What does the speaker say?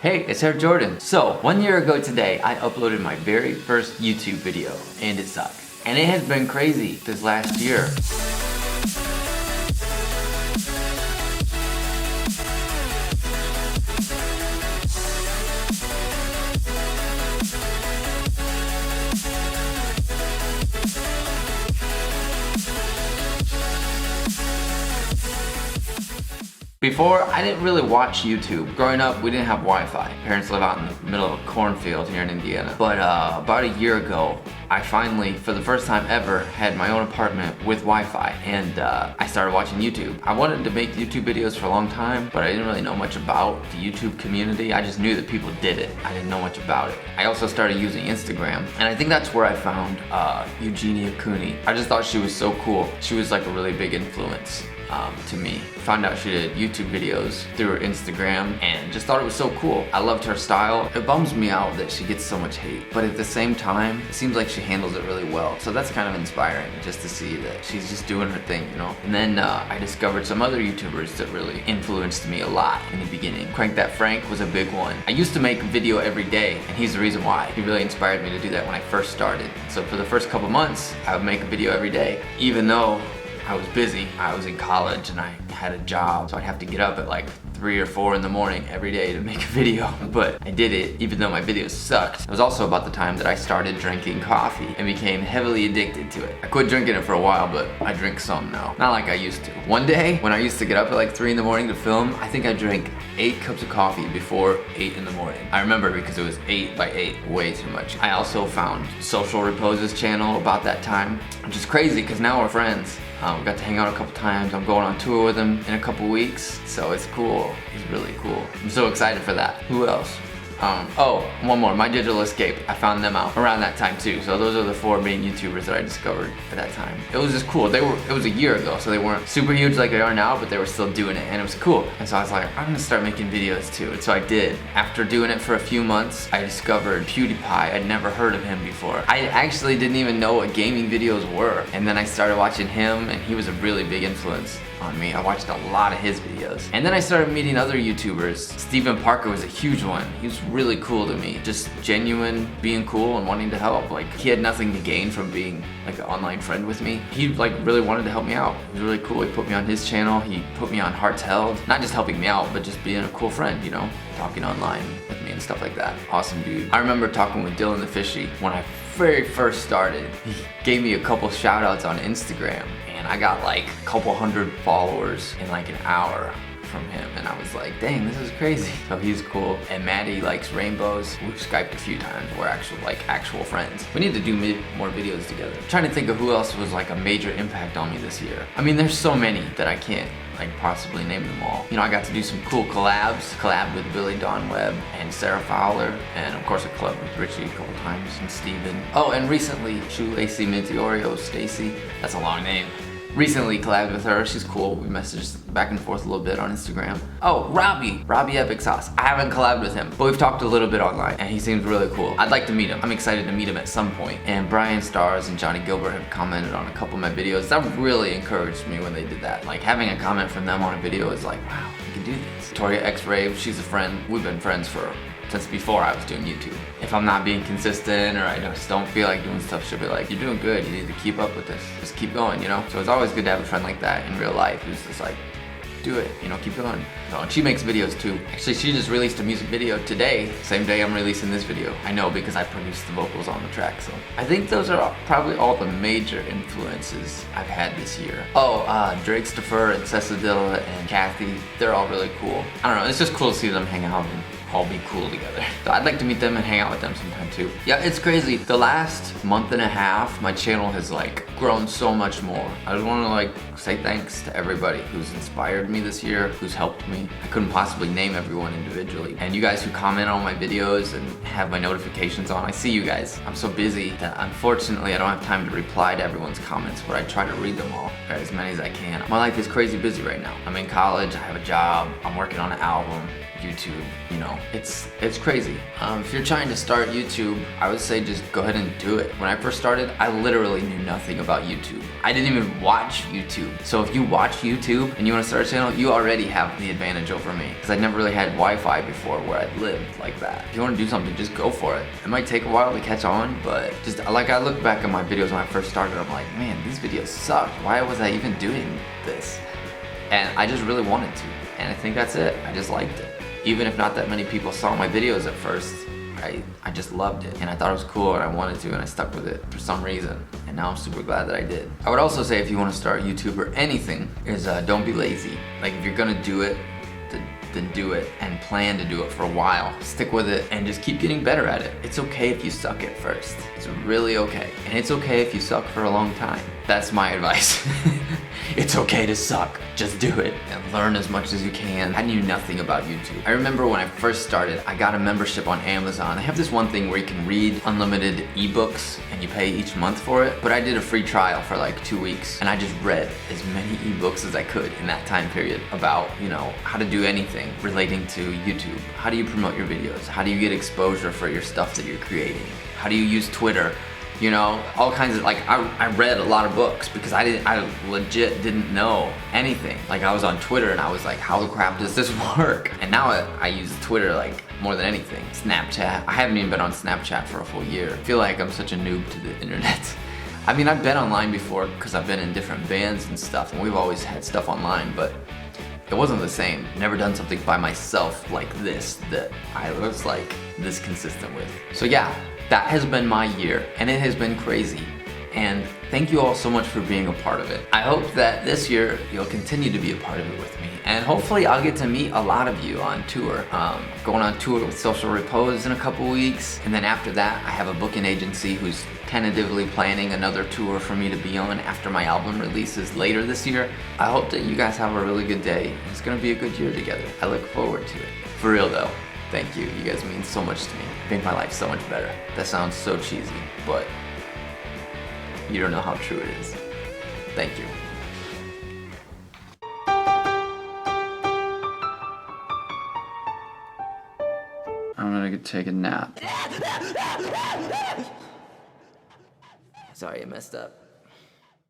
Hey, it's Air Jordan. So, 1 year ago today, I uploaded my very first YouTube video, and it sucked. And it has been crazy this last year. Before, I didn't really watch YouTube. Growing up, we didn't have Wi-Fi. Parents live out in the middle of a cornfield here in Indiana. But about a year ago, I finally, for the first time ever, had my own apartment with Wi-Fi, and I started watching YouTube. I wanted to make YouTube videos for a long time, but I didn't really know much about the YouTube community. I just knew that people did it. I didn't know much about it. I also started using Instagram, and I think that's where I found Eugenia Cooney. I just thought she was so cool. She was like a really big influence to me. Found out she did YouTube videos through her Instagram and just thought it was so cool. I loved her style. It bums me out that she gets so much hate, but at the same time, it seems like she handles it really well. So that's kind of inspiring just to see that she's just doing her thing, you know? And then I discovered some other YouTubers that really influenced me a lot in the beginning. Crank That Frank was a big one. I used to make a video every day, and he's the reason why. He really inspired me to do that when I first started. So for the first couple months, I would make a video every day, even though I was busy. I was in college and I had a job, so I'd have to get up at like 3 or 4 in the morning every day to make a video. But I did it even though my videos sucked. It was also about the time that I started drinking coffee and became heavily addicted to it. I quit drinking it for a while, but I drink some now. Not like I used to. One day, when I used to get up at like 3 in the morning to film, I think I drank 8 cups of coffee before 8 in the morning. I remember because it was 8 by 8, way too much. I also found Social Repose's channel about that time, which is crazy because now we're friends. We got to hang out a couple times. I'm going on tour with him in a couple weeks, so it's cool. It's really cool. I'm so excited for that. Who else? Oh, one more, My Digital Escape. I found them out around that time too. So those are the 4 main YouTubers that I discovered at that time. It was just cool. It was a year ago, so they weren't super huge like they are now, but they were still doing it, and it was cool. And so I was like, I'm gonna start making videos too. And so I did. After doing it for a few months, I discovered PewDiePie. I'd never heard of him before. I actually didn't even know what gaming videos were. And then I started watching him, and he was a really big influence on me. I watched a lot of his videos. And then I started meeting other YouTubers. Steven Parker was a huge one. He was really cool to me. Just genuine, being cool and wanting to help. Like, he had nothing to gain from being like an online friend with me. He like really wanted to help me out. It was really cool. He put me on his channel. He put me on Hearts Held. Not just helping me out, but just being a cool friend, you know? Talking online with me and stuff like that. Awesome dude. I remember talking with Dylan the Fishy when I very first started. He gave me a couple shout outs on Instagram, and I got like a couple hundred followers in like an hour from him, and I was like, dang, this is crazy. So he's cool. And Maddie likes rainbows. We've Skyped a few times. We're actual friends. We need to do more videos together. I'm trying to think of who else was like a major impact on me this year. I mean, there's so many that I can't like possibly name them all. You know, I got to do some cool collabs. Collab with Billy Dawn Webb and Sarah Fowler, and of course a club with Richie a couple times, and Steven. Oh, and recently, Shoelacy Minty Oreo Stacy. That's a long name. Recently collabed with her. She's cool. We messaged back and forth a little bit on Instagram. Oh, Robbie Epic Sauce. I haven't collabed with him, but we've talked a little bit online, and he seems really cool. I'd like to meet him. I'm excited to meet him at some point. And Brian Stars and Johnny Gilbert have commented on a couple of my videos. That really encouraged me when they did that. Like, having a comment from them on a video is like, wow, you can do this. Victoria X Rave, she's a friend. We've been friends since before I was doing YouTube. If I'm not being consistent or I just don't feel like doing stuff, she'll be like, you're doing good, you need to keep up with this. Just keep going, you know? So it's always good to have a friend like that in real life who's just like, do it, you know, keep going. So, and she makes videos too. Actually, she just released a music video today, same day I'm releasing this video. I know because I produced the vocals on the track, so. I think those are probably all the major influences I've had this year. Oh, Drake Staffer and Cessadilla and Kathy, they're all really cool. I don't know, it's just cool to see them hang out and all be cool together. So I'd like to meet them and hang out with them sometime too. Yeah, it's crazy. The last month and a half, my channel has like grown so much more. I just want to like say thanks to everybody who's inspired me this year, who's helped me. I couldn't possibly name everyone individually. And you guys who comment on my videos and have my notifications on, I see you guys. I'm so busy that unfortunately I don't have time to reply to everyone's comments, but I try to read them all, or as many as I can. My life is crazy busy right now. I'm in college, I have a job, I'm working on an album. YouTube, you know, it's crazy. If you're trying to start YouTube, I would say just go ahead and do it. When I first started, I literally knew nothing about YouTube. I didn't even watch YouTube. So if you watch YouTube and you want to start a channel, you already have the advantage over me, because I never really had Wi-Fi before where I lived like that. If you want to do something, just go for it. It might take a while to catch on, but just like I look back at my videos when I first started, I'm like, man, these videos suck. Why was I even doing this? And I just really wanted to. And I think that's it. I just liked it. Even if not that many people saw my videos at first, I just loved it. And I thought it was cool and I wanted to, and I stuck with it for some reason. And now I'm super glad that I did. I would also say if you want to start YouTube or anything, is don't be lazy. Like if you're gonna do it, then do it, and plan to do it for a while. Stick with it and just keep getting better at it. It's okay if you suck at first. It's really okay. And it's okay if you suck for a long time. That's my advice. It's okay to suck. Just do it and learn as much as you can. I knew nothing about YouTube. I remember when I first started, I got a membership on Amazon. They have this one thing where you can read unlimited ebooks and you pay each month for it. But I did a free trial for like 2 weeks and I just read as many ebooks as I could in that time period about, you know, how to do anything relating to YouTube. How do you promote your videos? How do you get exposure for your stuff that you're creating? How do you use Twitter? You know, all kinds of, like, I read a lot of books because I legit didn't know anything. Like, I was on Twitter and I was like, how the crap does this work? And now I use Twitter like more than anything. Snapchat, I haven't even been on Snapchat for a full year. I feel like I'm such a noob to the internet. I mean, I've been online before because I've been in different bands and stuff, and we've always had stuff online, but it wasn't the same. Never done something by myself like this that I was like this consistent with. So yeah, that has been my year, and it has been crazy. And thank you all so much for being a part of it. I hope that this year you'll continue to be a part of it with me. And hopefully I'll get to meet a lot of you on tour. Going on tour with Social Repose in a couple weeks. And then after that, I have a booking agency who's tentatively planning another tour for me to be on after my album releases later this year. I hope that you guys have a really good day. It's gonna be a good year together. I look forward to it. For real though, thank you. You guys mean so much to me. Make my life so much better. That sounds so cheesy, but you don't know how true it is. Thank you. I'm gonna take a nap. Sorry, I messed up.